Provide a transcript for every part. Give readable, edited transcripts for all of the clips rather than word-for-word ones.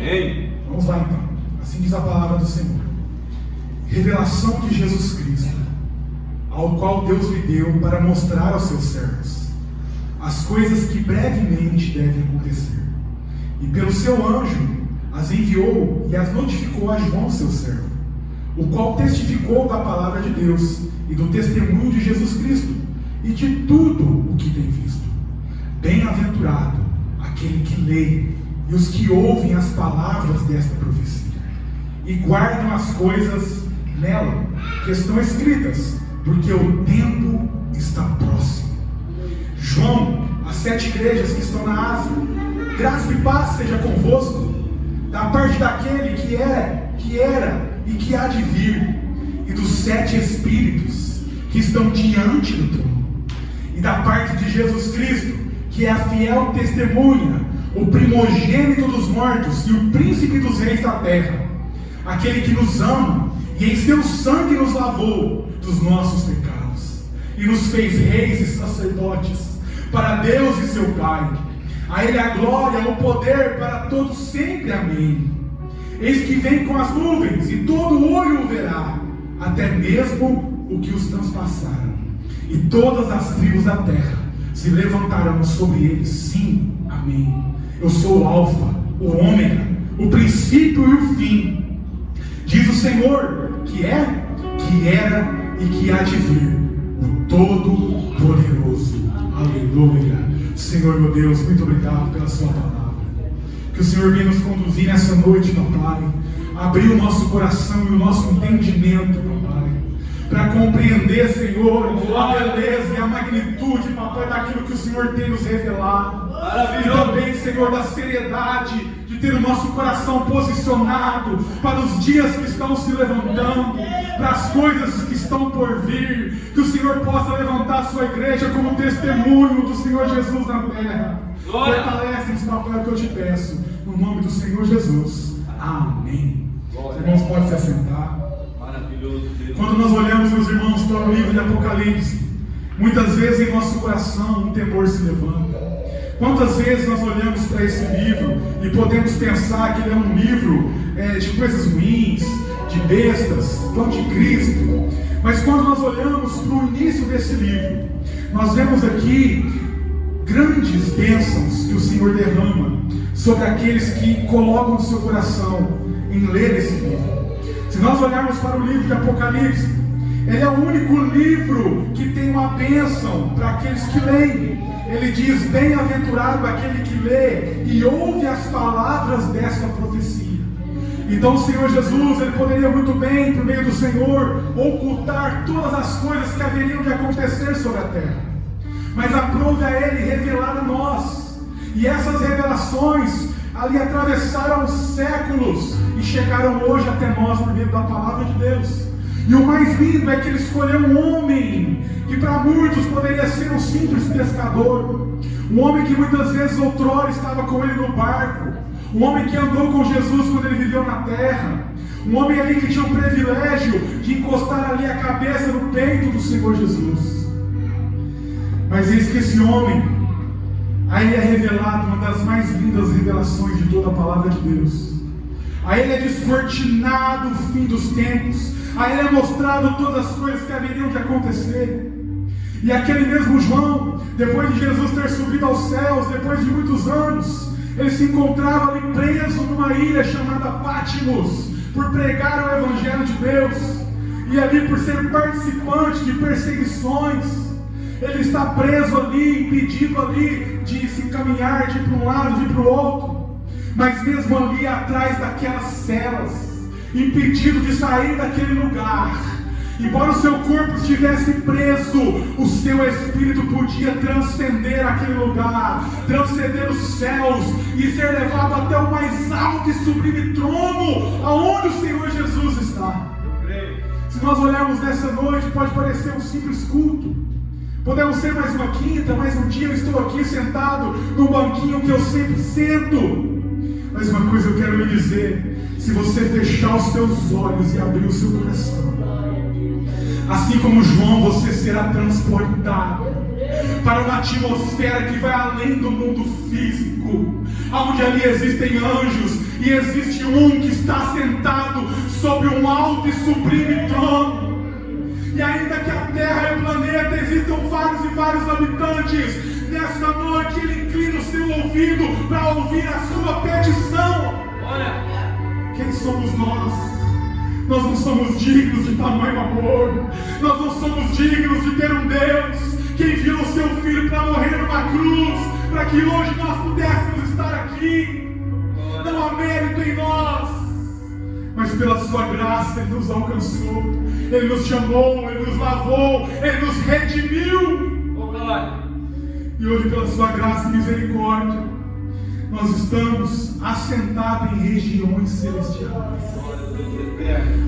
Amém. Vamos lá então. Assim diz a palavra do Senhor. Revelação de Jesus Cristo, ao qual Deus lhe deu para mostrar aos seus servos as coisas que brevemente devem acontecer. E pelo seu anjo as enviou e as notificou a João, seu servo, o qual testificou da palavra de Deus e do testemunho de Jesus Cristo e de tudo o que tem visto. Bem-aventurado aquele que lê e os que ouvem as palavras desta profecia e guardam as coisas nela que estão escritas, porque o tempo está próximo. João, as 7 igrejas que estão na Ásia, graça e paz seja convosco, da parte daquele que é, que era e que há de vir, e dos 7 Espíritos que estão diante do trono, e da parte de Jesus Cristo, que é a fiel testemunha, o primogênito dos mortos e o príncipe dos reis da terra, aquele que nos ama e em seu sangue nos lavou dos nossos pecados e nos fez reis e sacerdotes para Deus e seu Pai. A Ele a glória, o poder para todos sempre. Amém. Eis que vem com as nuvens, e todo olho o verá, até mesmo o que os transpassaram, e todas as tribos da terra se levantarão sobre ele. Sim, amém. Eu sou o Alfa, o Ômega, o princípio e o fim, diz o Senhor, que é, que era e que há de vir, o Todo-Poderoso. Aleluia. Senhor meu Deus, muito obrigado pela sua palavra. Que o Senhor venha nos conduzir nessa noite, meu Pai, abrir o nosso coração e o nosso entendimento, meu Pai, para compreender, Senhor, a beleza e a magnitude, Papai, daquilo que o Senhor tem nos revelado. E também, Senhor, da seriedade de ter o nosso coração posicionado para os dias que estão se levantando, para as coisas que estão por vir. Que o Senhor possa levantar a sua igreja como testemunho do Senhor Jesus na terra. Fortalece-nos, Papai, que eu te peço, no nome do Senhor Jesus. Amém. Os irmãos podem se assentar. Maravilhoso, Deus. Quando nós olhamos, meus irmãos, para o livro de Apocalipse, muitas vezes em nosso coração um temor se levanta. Quantas vezes nós olhamos para esse livro e podemos pensar que ele é um livro de coisas ruins, de bestas, do anticristo. Mas quando nós olhamos para o início desse livro, nós vemos aqui grandes bênçãos que o Senhor derrama sobre aqueles que colocam o seu coração em ler esse livro. Se nós olharmos para o livro de Apocalipse, ele é o único livro que tem uma bênção para aqueles que leem. Ele diz: bem-aventurado aquele que lê e ouve as palavras desta profecia. Então o Senhor Jesus, ele poderia muito bem, por meio do Senhor, ocultar todas as coisas que haveriam de acontecer sobre a terra, mas aprove a Ele revelar a nós. E essas revelações ali atravessaram séculos e chegaram hoje até nós por meio da palavra de Deus. E o mais lindo é que Ele escolheu um homem que para muitos poderia ser um simples pescador, um homem que muitas vezes outrora estava com Ele no barco, um homem que andou com Jesus quando Ele viveu na terra, um homem ali que tinha o privilégio de encostar ali a cabeça no peito do Senhor Jesus. Mas eis que esse homem, a ele é revelado uma das mais lindas revelações de toda a palavra de Deus. A ele é descortinado o fim dos tempos. A ele é mostrado todas as coisas que haveriam de acontecer. E aquele mesmo João, depois de Jesus ter subido aos céus, depois de muitos anos, ele se encontrava ali preso numa ilha chamada Patmos, por pregar o Evangelho de Deus. E ali, por ser participante de perseguições, ele está preso ali, impedido ali de se encaminhar, de ir para um lado, de ir para o outro. Mas mesmo ali atrás daquelas celas, impedido de sair daquele lugar, embora o seu corpo estivesse preso, o seu espírito podia transcender aquele lugar, transcender os céus e ser levado até o mais alto e sublime trono, aonde o Senhor Jesus está. Se nós olharmos nessa noite, pode parecer um simples culto. Podemos ser mais uma quinta, mais um dia eu estou aqui sentado no banquinho que eu sempre sento. Mas uma coisa eu quero lhe dizer: se você fechar os seus olhos e abrir o seu coração, assim como João, você será transportado para uma atmosfera que vai além do mundo físico, onde ali existem anjos E existe um que está sentado sobre um alto e sublime trono. E ainda que a terra e o planeta existam vários e vários habitantes, nessa noite Ele inclina o seu ouvido para ouvir a sua petição. Olha, quem somos nós? Nós não somos dignos de tamanho amor. Nós não somos dignos de ter um Deus que enviou o seu Filho para morrer numa cruz, para que hoje nós pudéssemos estar aqui. Não há mérito em nós, mas pela sua graça Ele nos alcançou, Ele nos chamou, Ele nos lavou, Ele nos redimiu. E hoje, pela sua graça e misericórdia, nós estamos assentados em regiões celestiais.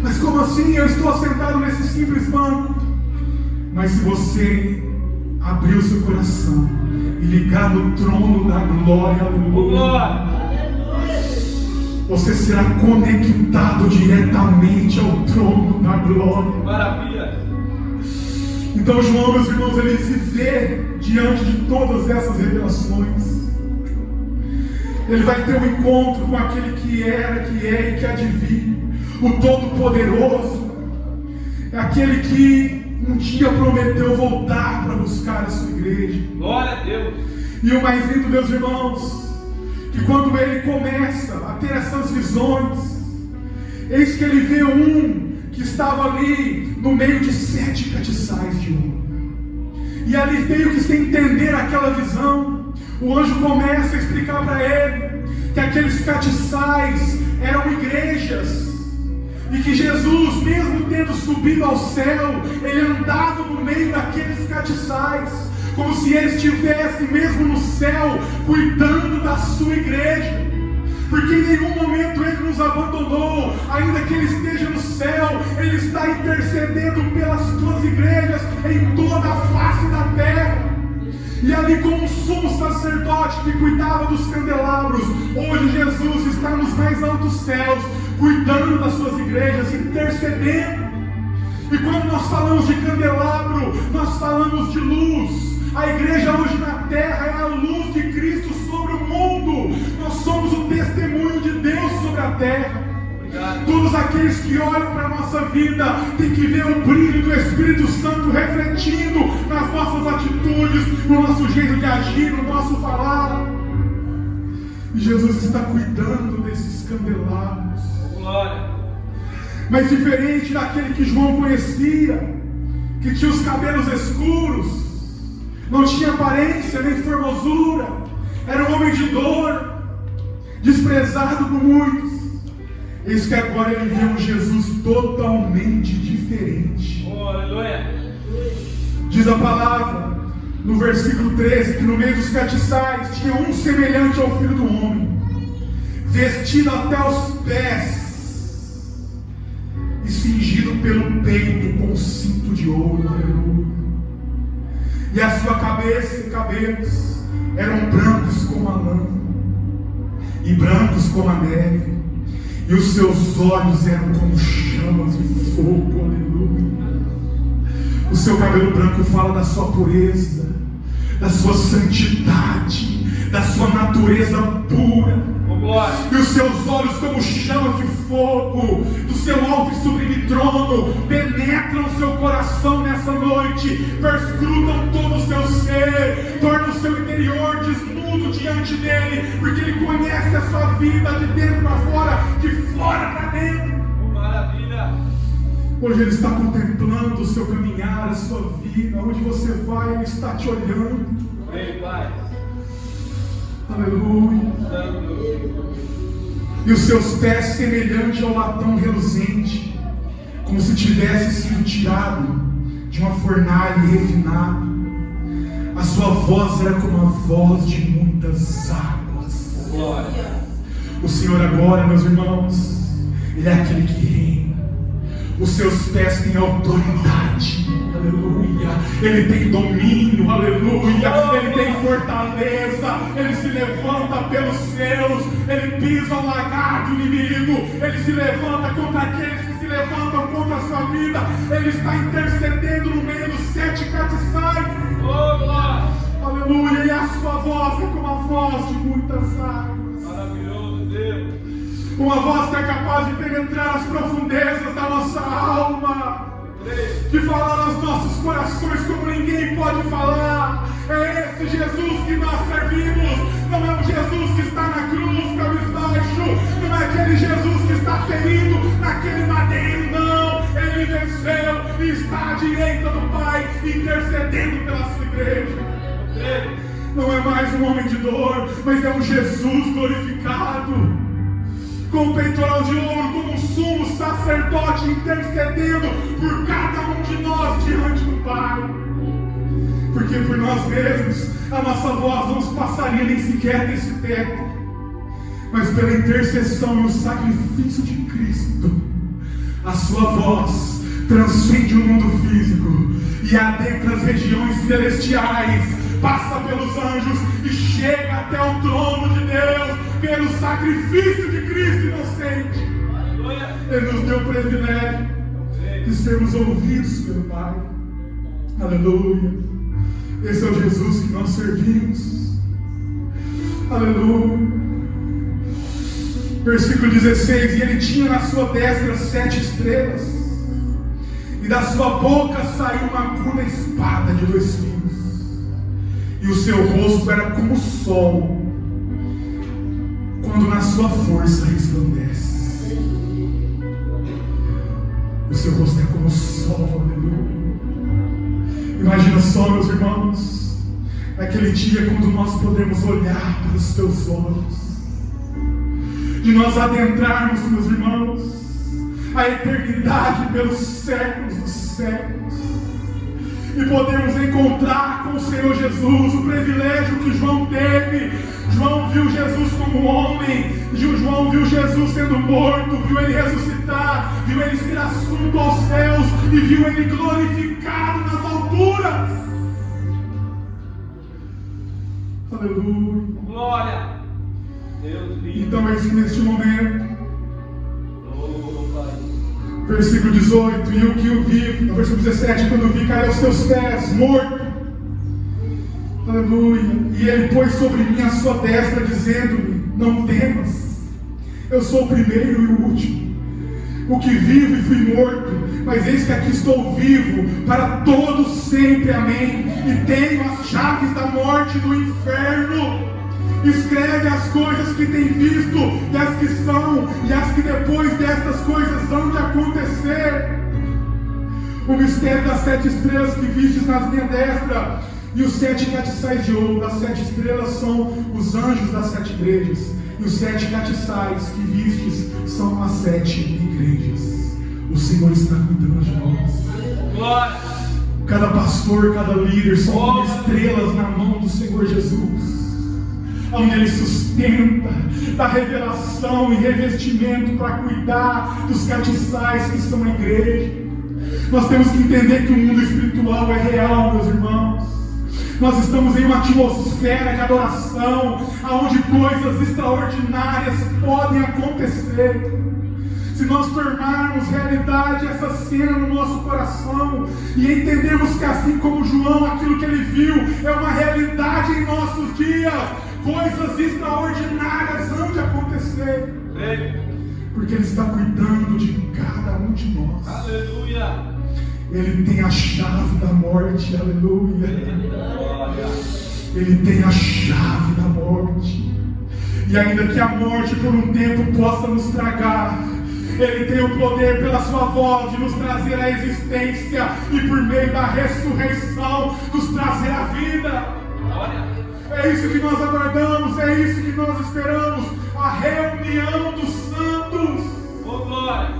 Mas como assim? Eu estou assentado nesse simples banco. Mas se você abrir o seu coração e ligar no trono da glória, aleluia, você será conectado diretamente ao trono da glória. Maravilha! Então João, meus irmãos, ele se vê diante de todas essas revelações. Ele vai ter um encontro com aquele que era, que é e que há de vir, o Todo-Poderoso, é aquele que um dia prometeu voltar para buscar a sua igreja. Glória a Deus! E o mais lindo, meus irmãos, que quando ele começa a ter essas visões, eis que ele vê um que estava ali no meio de 7 castiçais de ouro. E ali veio que, sem entender aquela visão, o anjo começa a explicar para ele que aqueles castiçais eram igrejas, e que Jesus, mesmo tendo subido ao céu, ele andava no meio daqueles castiçais, como se ele estivesse mesmo no céu, cuidando da sua igreja, porque em nenhum momento ele nos abandonou. Ainda que ele esteja no céu, ele está intercedendo pelas suas igrejas em toda a face da terra. E ali, como um sumo sacerdote que cuidava dos candelabros, hoje Jesus está nos mais altos céus, cuidando das suas igrejas, intercedendo. E quando nós falamos de candelabro, nós falamos de luz. A igreja hoje na terra é a luz de Cristo sobre o mundo. Nós somos o testemunho de Deus sobre a terra. Obrigado. Todos aqueles que olham para a nossa vida têm que ver o brilho do Espírito Santo refletindo nas nossas atitudes, no nosso jeito de agir, no nosso falar. E Jesus está cuidando desses candelabros. Glória. Mas diferente daquele que João conhecia, que tinha os cabelos escuros, não tinha aparência nem formosura, era um homem de dor, desprezado por muitos. Eis que agora ele vê um Jesus totalmente diferente. Oh, aleluia. Diz a palavra no versículo 13 que no meio dos castiçais tinha um semelhante ao Filho do Homem, vestido até os pés e cingido pelo peito com um cinto de ouro. Aleluia. E a sua cabeça e cabelos eram brancos como a lã e brancos como a neve, e os seus olhos eram como chamas de fogo. Aleluia. O seu cabelo branco fala da sua pureza, da sua santidade, da sua natureza pura. E os seus olhos como chamas de fogo, do seu alto e sublime trono, penetram o seu coração nessa noite, perscrutam todo o seu ser, tornam o seu interior desnudo diante dele, porque ele conhece a sua vida de dentro para fora, de fora para dentro. Maravilha! Hoje ele está contemplando o seu caminhar, a sua vida, onde você vai, ele está te olhando. Amém, Pai. Aleluia. E os seus pés semelhante ao latão reluzente, como se tivesse sido tirado de uma fornalha e refinado. A sua voz era como a voz de muitas águas. Glória. O Senhor agora, meus irmãos, Ele é aquele que reina. Os seus pés têm autoridade. Aleluia. Ele tem domínio. Aleluia. Ele tem fortaleza. Ele se levanta pelos céus. Ele pisa o lagar do inimigo. Ele se levanta contra aqueles que se levantam contra a sua vida. Ele está intercedendo no meio dos 7 castiçais. Aleluia. E a sua voz é como a voz de muitas águas. Maravilhoso Deus. uma voz que é capaz de penetrar as profundezas da nossa alma, de falar aos nossos corações como ninguém pode falar. É esse Jesus que nós servimos. Não é o Jesus que está na cruz, cabisbaixo. Não é aquele Jesus que está ferido naquele madeiro, não. Ele venceu e está à direita do Pai, intercedendo pela sua igreja. Não é mais um homem de dor, mas é um Jesus glorificado, com o peitoral de ouro, como um sumo sacerdote, intercedendo por cada um de nós diante do Pai. Porque por nós mesmos, a nossa voz não se passaria nem sequer desse teto, mas pela intercessão e o sacrifício de Cristo, a sua voz transcende o mundo físico e adentra as regiões celestiais, passa pelos anjos e chega até o trono de Deus, pelo sacrifício de Cristo inocente. Ele nos deu o privilégio de sermos ouvidos pelo Pai. Aleluia. Esse é o Jesus que nós servimos. Aleluia. Versículo 16: e ele tinha na sua destra 7 estrelas, e da sua boca saiu uma aguda espada de 2 fios, e o seu rosto era como o sol, quando na sua força resplandece. O seu rosto é como o sol, aleluia. Imagina só, meus irmãos, naquele dia quando nós podemos olhar para os teus olhos, de nós adentrarmos, meus irmãos, a eternidade pelos séculos dos séculos, e podemos encontrar com o Senhor Jesus o privilégio que João teve. João viu Jesus como homem, João viu Jesus sendo morto, viu ele ressuscitar, viu ele ser assunto aos céus e viu ele glorificado nas alturas. Aleluia. Glória. Deus lindo. Então é isso neste momento. Versículo 18: e o que o vi, no versículo 17, quando vi cair aos teus pés, morto. Aleluia. E ele pôs sobre mim a sua destra, dizendo-me: não temas, eu sou o primeiro e o último, o que vivo e fui morto, mas eis que aqui estou vivo para todos sempre, amém, e tenho as chaves da morte e do inferno. Escreve as coisas que tem visto, e as que são, e as que depois destas coisas hão de acontecer. O mistério das 7 estrelas que vistes na minha destra, e os 7 castiçais de ouro. As 7 estrelas são os anjos das 7 igrejas, e os 7 castiçais que vistes são as 7 igrejas. O Senhor está cuidando de nós. Glória. Cada pastor, cada líder são como estrelas na mão do Senhor Jesus, onde Ele sustenta, dá revelação e revestimento para cuidar dos castiçais que são a igreja. Nós temos que entender que o mundo espiritual é real, meus irmãos. Nós estamos em uma atmosfera de adoração, onde coisas extraordinárias podem acontecer. Se nós tornarmos realidade essa cena no nosso coração e entendermos que, assim como João, aquilo que ele viu é uma realidade em nossos dias, coisas extraordinárias hão de acontecer. Porque Ele está cuidando de cada um de nós. Aleluia. Ele tem a chave da morte. Aleluia. Ele tem a chave da morte. E ainda que a morte por um tempo possa nos tragar, Ele tem o poder pela sua voz de nos trazer a existência, e por meio da ressurreição nos trazer a vida. É isso que nós aguardamos, é isso que nós esperamos, a reunião dos santos. Oh, glória.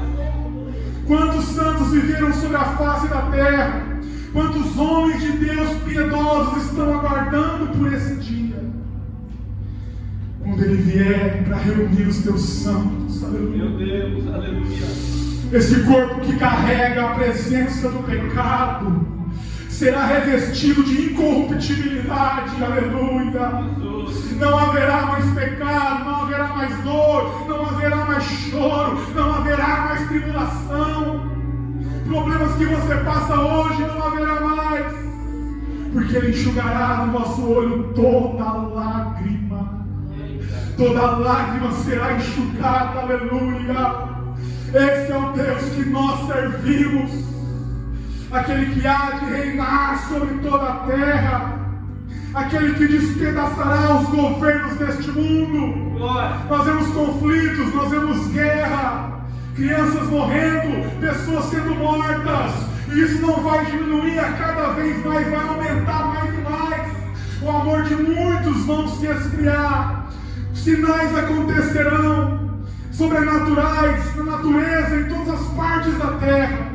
Quantos santos viveram sobre a face da terra? Quantos homens de Deus piedosos estão aguardando por esse dia? Quando Ele vier para reunir os teus santos. Aleluia. Meu Deus, aleluia. Esse corpo que carrega a presença do pecado será revestido de incorruptibilidade. Aleluia. Jesus. Não haverá mais pecado, não haverá mais dor, não haverá mais choro, não haverá mais tribulação. Problemas que você passa hoje não haverá mais, porque Ele enxugará no nosso olho toda lágrima. toda lágrima será enxugada, aleluia. Esse é o Deus que nós servimos, aquele que há de reinar sobre toda a terra, aquele que despedaçará os governos deste mundo. Nós vemos conflitos, nós vemos guerra, crianças morrendo, pessoas sendo mortas, e isso não vai diminuir, a cada vez mais vai aumentar mais e mais. O amor de muitos vão se esfriar, sinais acontecerão, sobrenaturais, na natureza, em todas as partes da terra.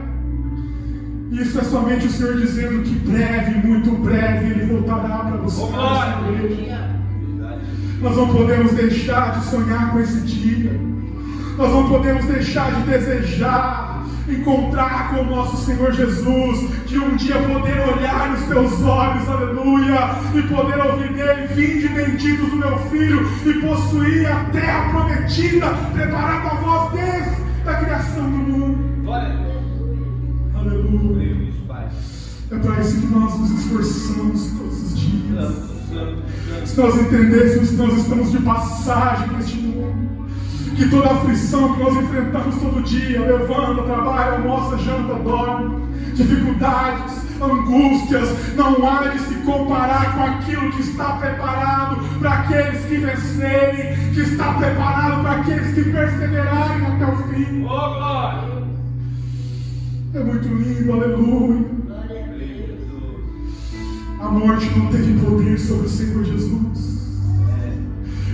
Isso é somente o Senhor dizendo que breve, muito breve, Ele voltará para buscar essa igreja. Nós não podemos deixar de sonhar com esse dia. Nós não podemos deixar de desejar encontrar com o nosso Senhor Jesus, de um dia poder olhar nos teus olhos, aleluia, e poder ouvir dele: vinde benditos do meu filho, e possuir a terra prometida, preparada a vós desde a criação do mundo. Glória a Deus. Aleluia. É para isso que nós nos esforçamos todos os dias. Se nós entendêssemos que nós estamos de passagem neste mundo, que toda aflição que nós enfrentamos todo dia, levanta, trabalha, almoça, janta, dorme, dificuldades, angústias, não há de se comparar com aquilo que está preparado para aqueles que vencerem, que está preparado para aqueles que perseverarem até o fim. Oh, glória! É muito lindo, aleluia. A morte não teve poder sobre o Senhor Jesus,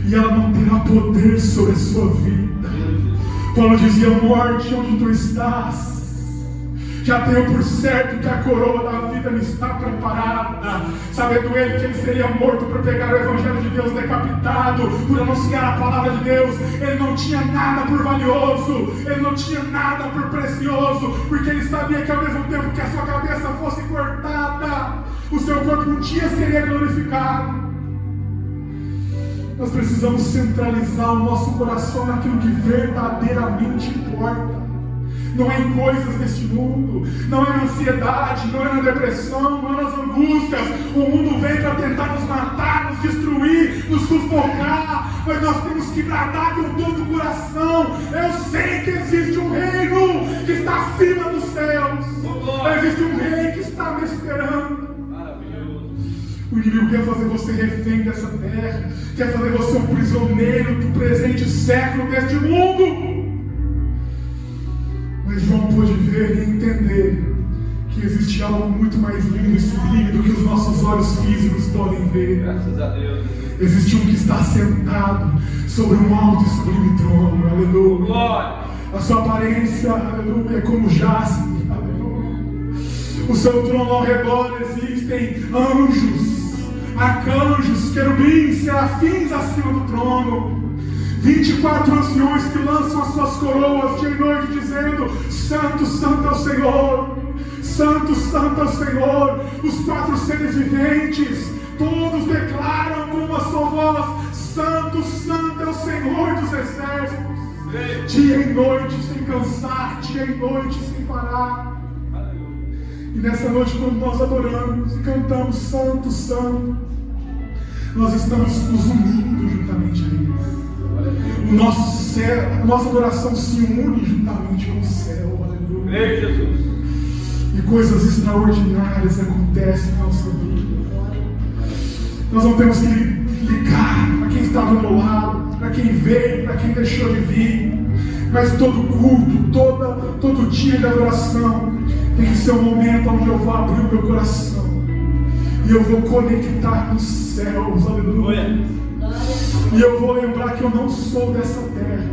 e ela não terá poder sobre a sua vida. Paulo dizia: morte, onde tu estás? Já tenho por certo que a coroa da vida me está preparada. Sabendo ele que ele seria morto por pregar o Evangelho de Deus, decapitado por anunciar a palavra de Deus, ele não tinha nada por valioso, ele não tinha nada por precioso, porque ele sabia que ao mesmo tempo que a sua cabeça fosse cortada, o seu corpo um dia seria glorificado. Nós precisamos centralizar o nosso coração naquilo que verdadeiramente importa. Não é em coisas deste mundo, não é na ansiedade, não é na depressão, não é nas angústias. O mundo vem para tentar nos matar, nos destruir, nos sufocar, mas nós temos que bradar com todo o coração: eu sei que existe um reino que está acima dos céus, existe um rei que está me esperando. O inimigo quer fazer você refém dessa terra, quer fazer você um prisioneiro do presente século deste mundo. Mas João pôde ver e entender que existe algo muito mais lindo e sublime do que os nossos olhos físicos podem ver. Graças a Deus. Existe um que está sentado sobre um alto e sublime trono, aleluia. Glória. A sua aparência, aleluia, é como jaspe, aleluia. O seu trono ao redor existem anjos, arcanjos, querubins, serafins acima do trono. 24 anciões que lançam as suas coroas dia e noite, dizendo: Santo, Santo é o Senhor, Santo, Santo é o Senhor. Os 4 seres viventes, todos declaram com uma só voz: Santo, Santo é o Senhor dos exércitos. Dia e noite sem cansar, dia e noite sem parar. E nessa noite, quando nós adoramos e cantamos Santo, Santo, nós estamos nos unindo juntamente a Ele. O nosso céu, a nossa adoração se une juntamente com o céu, aleluia. Jesus. E coisas extraordinárias acontecem na nossa vida. Nós não temos que ligar para quem está do meu lado, para quem veio, para quem deixou de vir, mas todo culto, todo dia de adoração tem que ser um momento onde eu vou abrir o meu coração e eu vou conectar com os céus, aleluia. E eu vou lembrar que eu não sou dessa terra.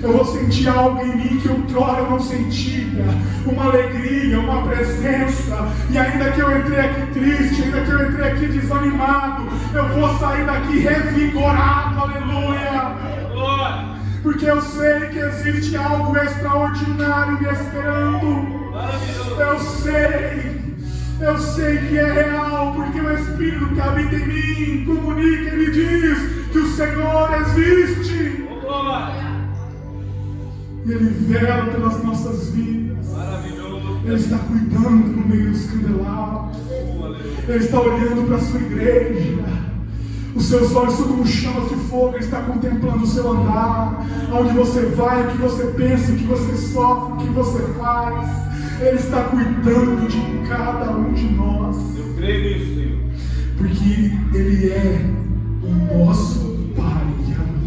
Eu vou sentir algo em mim que outrora eu não sentia. Uma alegria, uma presença. E ainda que eu entrei aqui triste, ainda que eu entrei aqui desanimado, eu vou sair daqui revigorado, aleluia. Porque eu sei que existe algo extraordinário me esperando. Eu sei que é real, porque o Espírito que habita em mim comunica e me diz que o Senhor existe. E Ele vela pelas nossas vidas. Ele está cuidando no meio dos candelabros. Ele está olhando para a sua igreja. Os seus olhos são como chamas de fogo. Ele está contemplando o seu andar, aonde você vai, o que você pensa, o que você sofre, o que você faz. Ele está cuidando de cada um de nós. Eu creio nisso, Senhor. Porque Ele é o nosso Pai.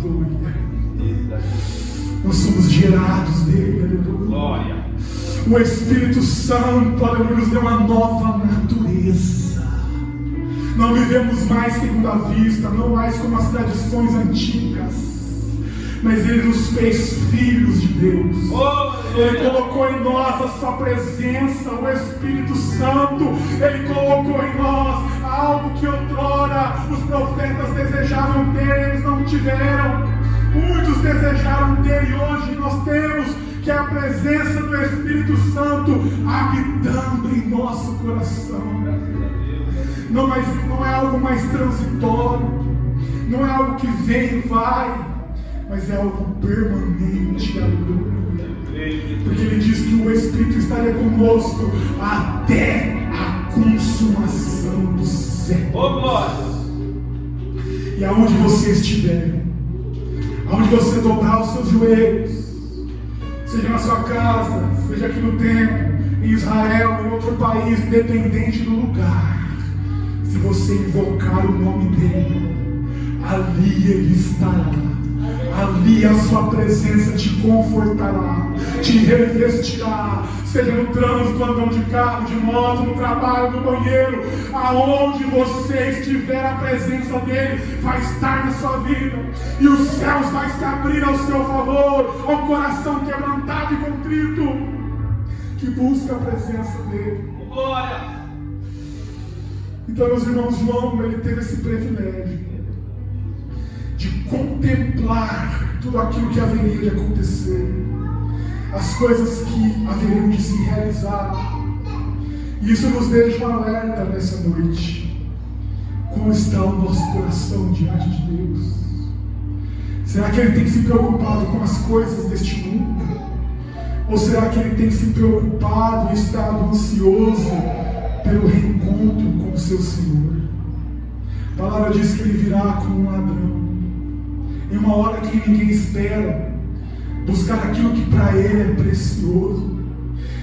Aleluia. Nós somos gerados dele. Aleluia. Glória. O Espírito Santo, aleluia, nos deu uma nova natureza. Não vivemos mais segundo a vista, não mais como as tradições antigas, mas Ele nos fez filhos de Deus. Ele colocou em nós a sua presença, o Espírito Santo. Ele colocou em nós algo que outrora os profetas desejavam ter, eles não tiveram. Muitos desejaram ter e hoje nós temos, que é a presença do Espírito Santo habitando em nosso coração. Não é algo mais transitório, não é algo que vem e vai, mas é algo permanente. Aleluia. Porque Ele diz que o Espírito estaria conosco até a consumação do século. E aonde você estiver, aonde você dobrar os seus joelhos, seja na sua casa, seja aqui no templo, em Israel, em outro país, independente do lugar, se você invocar o nome dele, ali Ele estará. Ali a sua presença te confortará, te revestirá, seja no trânsito, andando de carro, de moto, no trabalho, no banheiro, aonde você estiver, a presença dele vai estar na sua vida, e os céus vai se abrir ao seu favor, ao coração quebrantado e contrito, que busca a presença dele. Glória! Então, meus irmãos, João, ele teve esse privilégio de contemplar tudo aquilo que haveria de acontecer, as coisas que haveriam de se realizar. E isso nos deixa um alerta nessa noite. Como está o nosso coração diante de Deus? Será que ele tem se preocupado com as coisas deste mundo? Ou será que ele tem se preocupado e estado ansioso pelo reencontro com o seu Senhor? A palavra diz que ele virá como um ladrão, em uma hora que ninguém espera, buscar aquilo que para ele é precioso.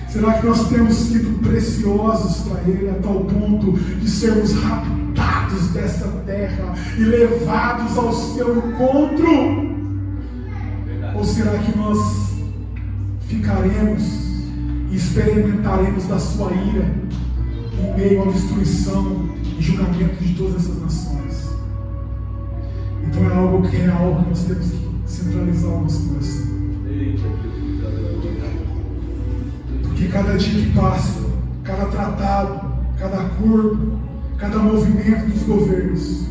Será que nós temos sido preciosos para ele a tal ponto de sermos raptados dessa terra e levados ao seu encontro? Ou será que nós ficaremos e experimentaremos da sua ira em meio à destruição e julgamento de todas essas nações? Então é algo que é real, que nós temos que centralizar o nosso coração. Porque cada dia que passa, cada tratado, cada acordo, cada movimento dos governos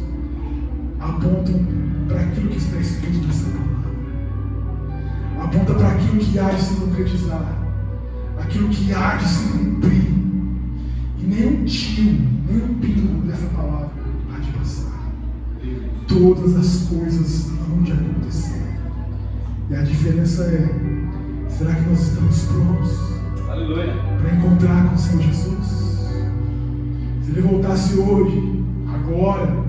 apontam para aquilo que está escrito nessa palavra. Aponta para aquilo que há de se concretizar, aquilo que há de se cumprir. E nem um tio, nem um pingo dessa palavra há de passar. Todas as coisas hão de acontecer. E a diferença é: será que nós estamos prontos para encontrar com o Senhor Jesus? Se Ele voltasse hoje, agora,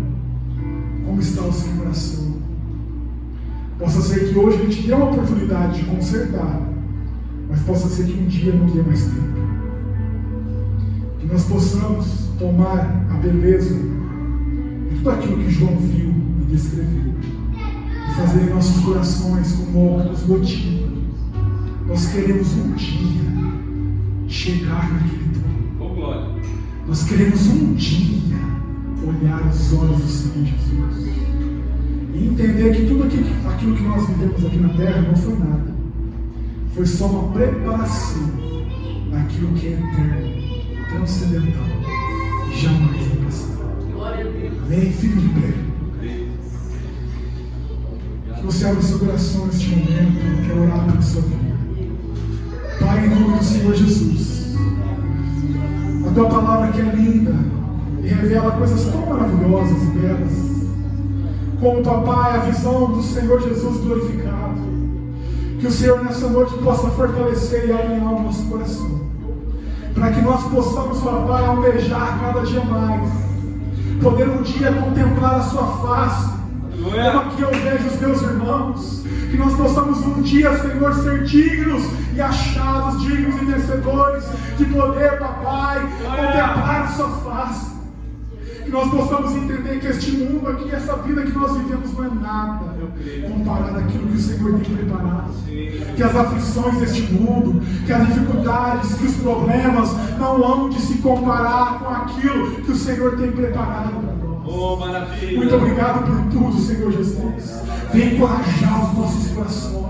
como está o seu coração? Possa ser que hoje Ele te dê uma oportunidade de consertar, mas possa ser que um dia não dê mais tempo. Que nós possamos tomar a beleza de tudo aquilo que João viu e descreveu e fazer em nossos corações como algo que nos motiva. Nós queremos um dia chegar naquele trono. Nós queremos um dia olhar os olhos do Senhor Jesus e entender que tudo aquilo que nós vivemos aqui na terra não foi nada. Foi só uma preparação daquilo que é eterno, transcendental e jamais vai passar. Amém? Fique de pé. Que você abra o seu coração neste momento. Eu quero orar pela sua vida. Pai, em nome do Senhor Jesus, a tua palavra que é linda e revela coisas tão maravilhosas e belas, como, papai, a visão do Senhor Jesus glorificado. Que o Senhor nessa noite possa fortalecer e alinhar o nosso coração, para que nós possamos, papai, almejar cada dia mais poder um dia contemplar a sua face. Aleluia. Como aqui eu vejo os meus irmãos, que nós possamos um dia, Senhor, ser dignos e achados, dignos e vencedores, de poder, papai, contemplar a sua face. Que nós possamos entender que este mundo aqui, essa vida que nós vivemos não é nada comparado àquilo que o Senhor tem preparado. Que as aflições deste mundo, que as dificuldades, que os problemas não hão de se comparar com aquilo que o Senhor tem preparado para nós. Oh, maravilha. Muito obrigado por tudo, Senhor Jesus. Vem encorajar os nossos corações.